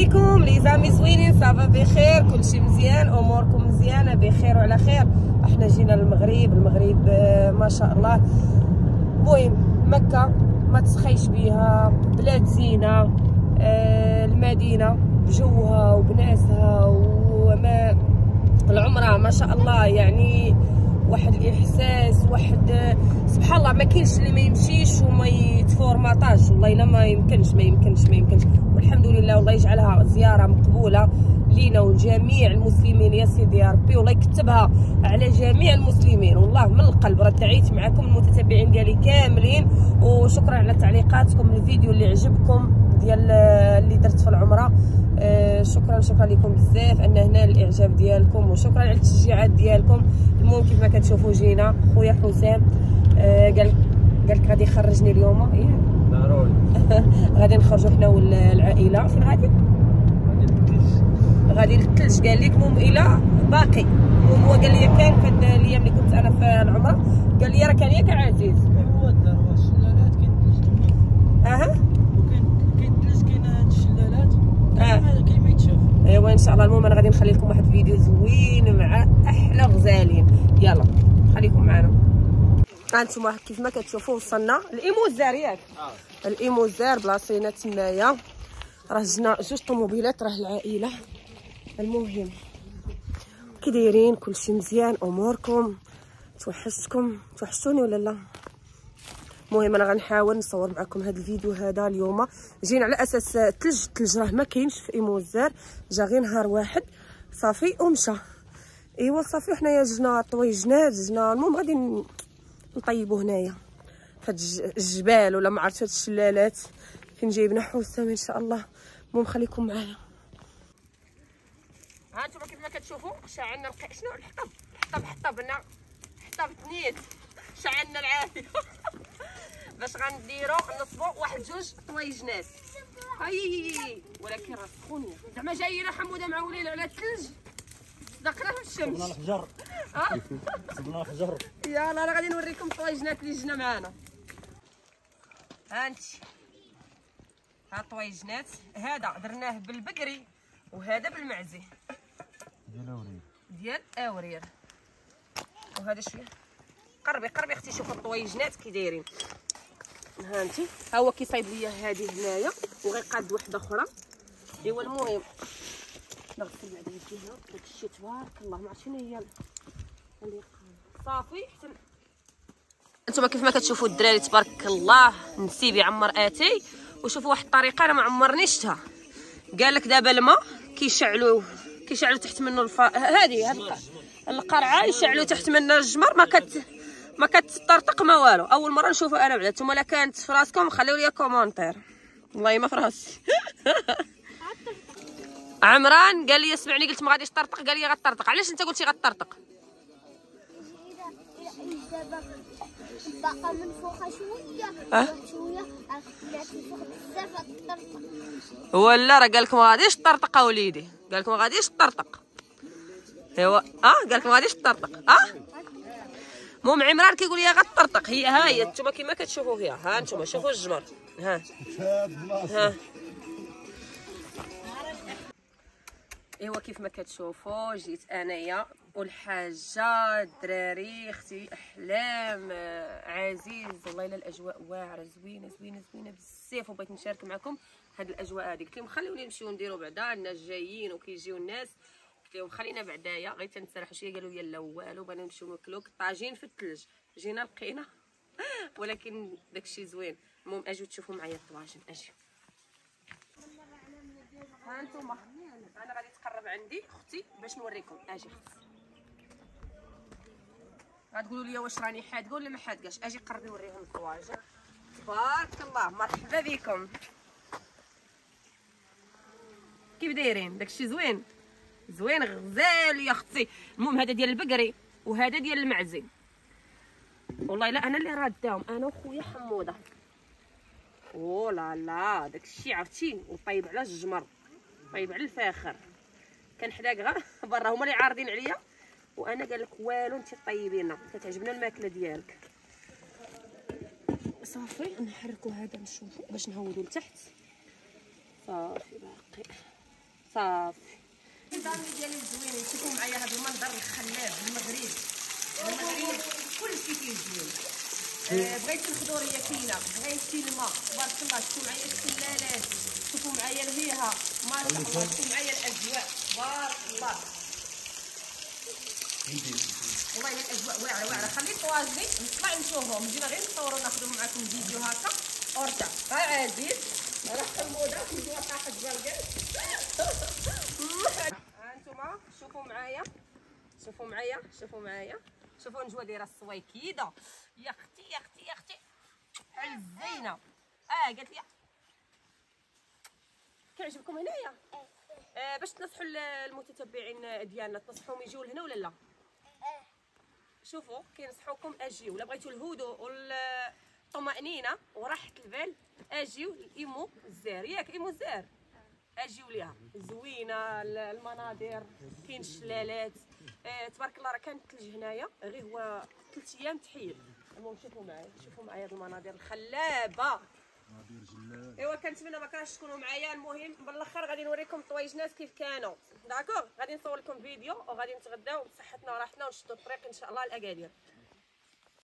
عليكم لي زامي زوينين، صافا بخير، كلشي مزيان، اموركم مزيانه بخير وعلى خير. احنا جينا المغرب ما شاء الله. المهم مكه ما تسخيش بيها، بلاد زينه، المدينه بجوها وبناسها وما العمره ما شاء الله، يعني واحد الاحساس، واحد سبحان الله ما كاينش اللي ما يمشيش وما يتفورماطاش، والله الا ما يمكنش والحمد لله. والله يجعلها زياره مقبوله لينا ولجميع المسلمين يا سيدي يا ربي، والله يكتبها على جميع المسلمين والله من القلب. راه دعيت معكم المتتبعين ديالي كاملين، وشكرا على تعليقاتكم، الفيديو اللي عجبكم ديال اللي درت في العمره. شكرا لكم بزاف ان هنا الاعجاب ديالكم، وشكرا على التشجيعات ديالكم. المهم كيف ما كتشوفوا جينا خويا حسام قال لك غادي يخرجني اليوم، ضروري غادي نخرجوا حنا والعائله. فين غادي للثلج قال لك. المهم الى باقي، المهم هو قال لي كان في الايام اللي كنت انا في العمره، قال لي راه كان ياك عزيز هو الدار الشلالات كاين الثلج اها، وكاين الثلج، كاين هاد الشلالات كاين ما يتشاف. ايوا ان شاء الله. المهم انا غادي نخلي لكم واحد الفيديو زوين مع احلى غزالين، يلا خليكم معنا. هانتوما كيف ما كتشوفوا وصلنا الايموزار ياك الايموزار بلاصينا تمايا. راه جنا جوج طوموبيلات، راه العائله. المهم كي دايرين؟ كلشي مزيان؟ اموركم؟ توحشتوني ولا لا؟ المهم انا غنحاول نصور معكم هذا الفيديو هذا اليوم. جينا على اساس الثلج راه ما كاينش في ايموزار، جا غير نهار واحد صافي ومشى. ايوا صافي حنايا جنا طويجنات جنا. المهم غادي نطيبوا هنايا في هاد الجبال ولا ما عرفت هاد الشلالات فين جايبنا حسام ان شاء الله. المهم خليكم معايا. ها انتم كيف ما كتشوفوا شعلنا شنو الحطب هنا، حطب تنيت شعلنا العافيه باش غنديروا نصبوا واحد جوج طويجنات. هاي ولكن راه سخونه زعما جايين حموده معولين على الثلج، صدقنا في الشمس صبنا الحجر صبنا الحجر. يلا انا غادي نوريكم الطويجنات اللي جنا معانا. هانتي ها الطويجنات، هذا درناه بالبقري وهذا بالمعزي ديال اورير. وهذا شويه قربي اختي شوفوا الطويجنات كي دايرين. هانتي ها هو كيصايب ليا هذه هنايا وغيقاد وحده اخرى. ايوا المهم نغسل بعدا يدي هنا داكشي تبارك الله. ما عرفت شنو هي اللي صافي حتى انتما كيف ما كتشوفوا الدراري تبارك الله. نسيبي عمر اتاي وشوفوا واحد الطريقه انا ما عمرني شفتها. قال لك دابا الماء كيشعلوا تحت منه هذه القرعه، يشعلوا تحت منه الجمر، ما كتطرطق ما والو. اول مره نشوفها انا بعدا. نتوما الا كانت في راسكم خليو لي كومونتير، والله ما في راسي عمران قال لي سمعني قلت ما غاديش طرطق، قال لي غطرطق. علاش انت قلتي غطرطق؟ باقا من فوق شويه شويه فوق بزاف طرطق. ولا راه قال لك ما غاديش طرطق اوليدي، قال لك ما غاديش طرطق. ايوا قال لك ما غاديش طرطق. المهم عمران كيقول لي غطرطق. ها هي نتوما كما كتشوفوا فيها. ها نتوما شوفوا الجمر. ها ايوا كيف ما كتشوفوا جيت انايا والحاجه الدراري اختي احلام عزيز. والله الا الاجواء واعره زوينه بزاف، وبغيت نشارك معكم هاد الاجواء هذه. قلت لهم خليوني نمشيو نديروا بعدا، الناس جايين وكيجيو الناس. قلت لهم خلينا بعدايا غير تنسرحوا شويه. قالوا لي لا والو، بغينا نمشيو ناكلوا طاجين في الثلج. جينا لقينا ولكن داكشي زوين. المهم اجيو تشوفوا معايا الطواجن. اجيو ها انتم. انا غادي تقرب عندي اختي باش نوريكم. اجي اختي غتقولوا لي واش راني حادقه ولا ما حادقاش. اجي قربي نوريهم الطواجن. تبارك الله مرحبا بكم. كيف دايرين؟ داكشي زوين غزال يا اختي. المهم هذا ديال البقري وهذا ديال المعزي. والله لا انا اللي راداهم، انا وخويا حموده. لا داكشي عرفتي، وطيب على الجمر، طيب على الفاخر. كنحلاق غير برا، هما اللي عارضين عليا وانا قال لك والو انت طيبينا، كتعجبنا الماكله ديالك. صافي نحركوا هذا نشوفوا باش نهودوا لتحت. صافي باقي صافي الدامي ديالي زوينين. شوفوا معايا هذا المنظر الخلاب المغرب كلشي فيه زوين. بغيتي الخضوريه كاينه، بغيتي الماء تبارك الله. شوفوا معايا الشلالات، شوفوا معايا الهيها ما شاء الله، شوفوا معايا الاجواء تبارك الله. والله الاجواء واعره. خلي طواجني نطلع نشوفهم، جينا غير نصوروا ناخذوا معكم فيديو هكا ورجع. ها عزيز راح الموضه كيجيو طاحت جرجر. ها انتما شوفوا معايا، شوفوا معايا، شوفوا معايا، شوفوا نجوى دايره السويكيده. يا اختي يا اختي يا اختي على الزينه. قالت لي كيعجبكم هنايا. باش تنصحوا المتتبعين ديالنا، تنصحوهم يجيو لهنا ولا لا؟ شوفوا كينصحوكم اجيو، الا بغيتوا الهدوء والطمأنينة وراحة البال اجيو لإيمو الزهر. ياك إيمو الزهر اجيو ليها زوينه المناظر، كاين الشلالات تبارك الله. راه كان الثلج هنايا غير هو 3 ايام تحيد. المهم شوفوا معايا، شوفوا معايا هاد المناظر الخلابه. ايوا كنتمنى ما كانش تكونوا معايا. المهم بالاخر غادي نوريكم طوايجنات كيف كانوا. داكوغ غادي نصور لكم فيديو وغادي نتغداو بصحتنا وراحتنا ونشدوا الطريق ان شاء الله لاكادير.